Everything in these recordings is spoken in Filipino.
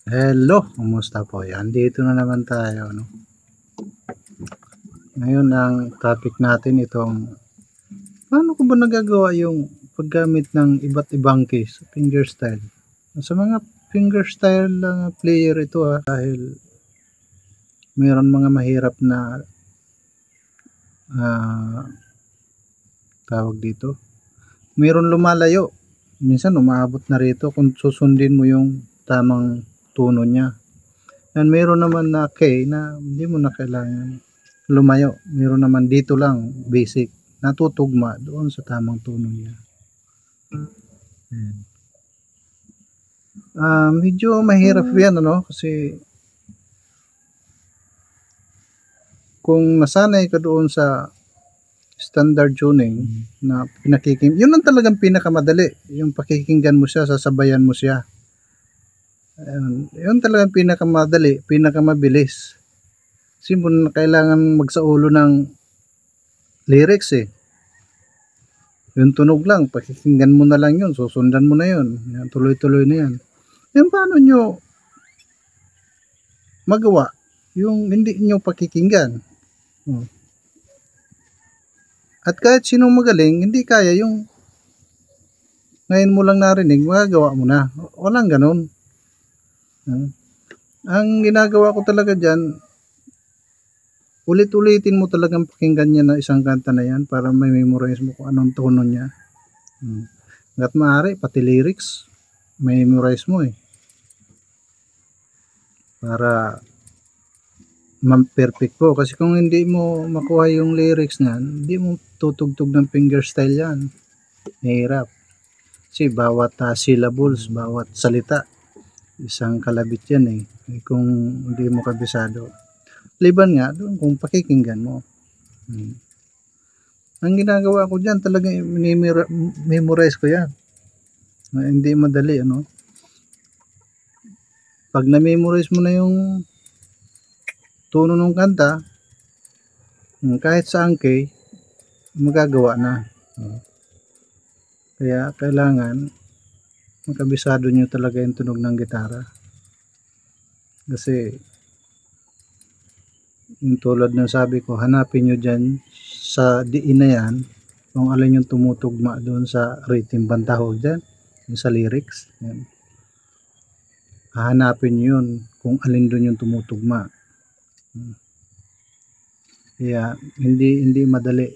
Hello, kumusta po? Yan, dito na naman tayo, no? Ngayon ang topic natin itong paano ko ba nagagawa yung paggamit ng iba't ibang case, fingerstyle. Sa mga fingerstyle player ito dahil mayroon mga mahirap na tawag dito. Mayroon lumalayo. Minsan umaabot na rito kung susundin mo yung tamang tono niya. And mayroon naman na key na hindi mo na kailangan lumayo. Mayroon naman dito lang, basic, natutugma doon sa tamang tono niya. Medyo mahirap yan, ano? Kasi kung nasanay ka doon sa standard tuning na yun ang talagang pinakamadali. Yung pakikinggan mo siya, sasabayan mo siya. Yun talagang pinakamadali, pinakamabilis. Kasi mo na kailangan magsaulo ng lyrics eh. Yung tunog lang, pakikinggan mo na lang yun, susundan mo na yun. Yan, tuloy-tuloy na yan. Yan, paano nyo magawa yung hindi nyo pakikinggan? At kahit sino magaling, hindi kaya yung ngayon mo lang narinig, magagawa mo na. Walang ganun. Ang ginagawa ko talaga dyan, ulit-ulitin mo talagang pakinggan niya na isang kanta na yan para may memorize mo kung anong tono niya. Hanggat maaari, pati lyrics, may memorize mo eh. Para perfect po. Kasi kung hindi mo makuha yung lyrics niyan, hindi mo tutugtog ng fingerstyle yan. Mahirap. Kasi bawat syllables, bawat salita, isang kalabit yan eh. Kung hindi mo kabisado. Liban nga doon kung pakikinggan mo. Ang ginagawa ko dyan, talagang memorize ko yan. Hindi madali, ano. Pag na-memorize mo na yung tono ng kanta, kahit saan kay, magagawa na. Kaya kailangan makabisado nyo talaga yung tunog ng gitara. Kasi yung tulad ng sabi ko, hanapin nyo dyan sa diin na yan kung alin yung tumutugma doon sa rhythm bantahog dyan, yung sa lyrics. Yan. Hahanapin nyo yun kung alin doon yung tumutugma. Kaya hindi madali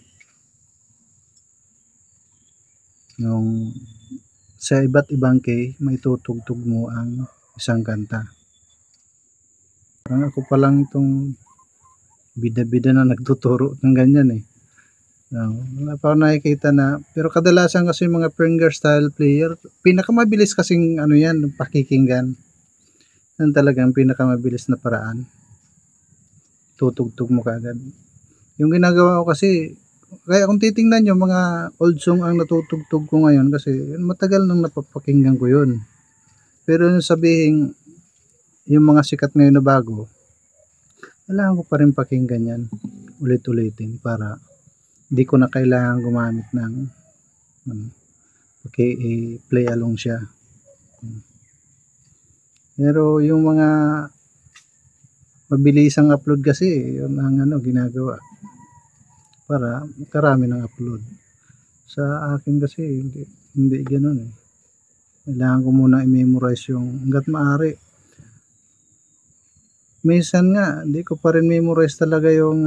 yung sa iba't ibang key may tutugtog mo ang isang kanta. Parang ako pa lang itong bida-bida na nagtuturo ng ganyan eh. Wala pa ako nakikita na, pero kadalasan kasi mga fingerstyle player, pinakamabilis kasing ano yan, pakikinggan. Yan talagang pinakamabilis na paraan. Tutugtog mo kaagad. Yung ginagawa ko kasi, kaya kung titingnan nyo, mga old song ang natutugtog ko ngayon kasi matagal nang napapakinggan ko yun. Pero yung sabihin, yung mga sikat ngayon na bago, kailangan ko pa rin pakinggan yan ulit-ulitin para hindi ko na kailangan gumamit ng play along siya. Pero yung mga mabilisang upload kasi, yun ang ginagawa para karami ng upload. Sa akin kasi hindi ganoon eh. Kailangan ko muna i-memorize yung hanggat maaari. Minsan nga hindi ko pa rin memorize talaga yung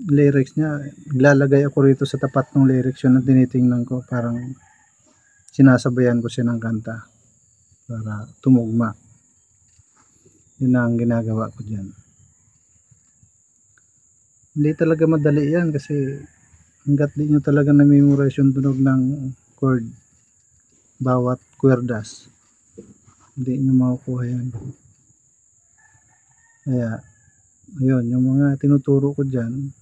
lyrics niya. Naglalagay ako rito sa tapat ng lyrics yun ang tinitingnan ko, parang sinasabayan ko siya ng kanta para tumugma. Yun ang ginagawa ko dyan. Hindi talaga madali yan kasi hanggat di nyo talaga na-memorize yung tunog ng chord bawat kwerdas, hindi nyo makukuha yan. Kaya ayun, yung mga tinuturo ko dyan,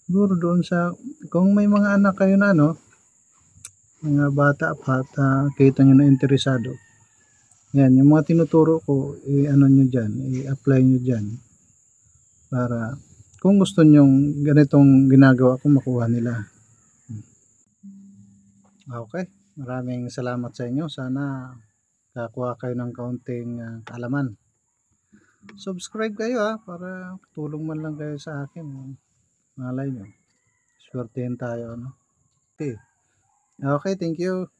siguro doon sa kung may mga anak kayo na mga bata pa at kita nyo na interesado, yan, yung mga tinuturo ko, nyo dyan, i-apply nyo dyan para kung gusto nyong ganitong ginagawa ko makuha nila. Okay, maraming salamat sa inyo. Sana makakuha kayo ng kaunting kaalaman. Subscribe kayo para tulong man lang kayo sa akin. Malay nyo. Swertehin tayo, no? Okay. Okay, thank you.